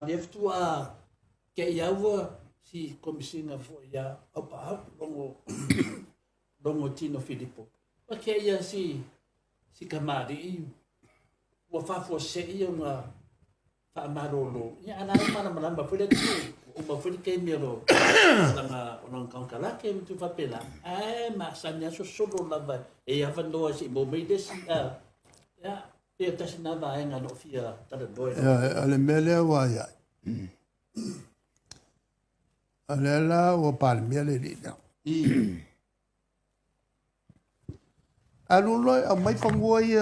Lef tua ke iaua si komisina fo ia apa longo Tino Filipo. Pa ke ia si kamari wa fa fo se ia nga fa marolo. Ia ana mana mana fa le tu o ma fa ke mero. Nga onang kangkala ke tu fa pela. Ma sanya so solo lava e ia vando si bo me des ya e tas na va nga no fia ta do. Ya ale mele wa ya. Alela o palmiele lina. Aluloi a mai fangoi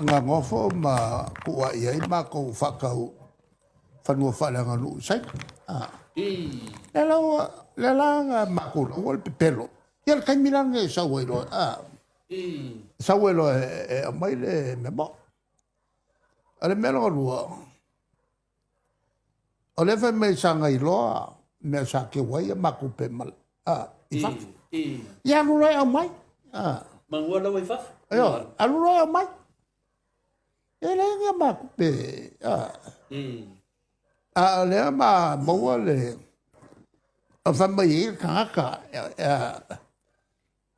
nga ngofo ma kuwa ia ma ko fakau fanua fala nga lu sai. Lela nga makul wal pelo. Ia kai milan nge sawelo sawelo e mai le me bo. Ale melo lua. Ole fa me sanga i loa me sa ke wai ma ku pe mal i fa ya lu rai au mai Mangua la wai fa yo alu rai au mai ele nga ma ku pe le ma mo le a fa mai ka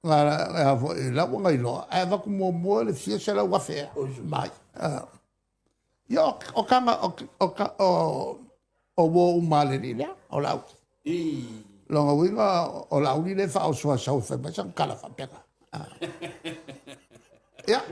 la la wa i loa a va ku mo le fie se la wa fe mai yo o kanga o wo umale ni le o lau longa winga o lau ni le fa o so fa sang kala fa peka ya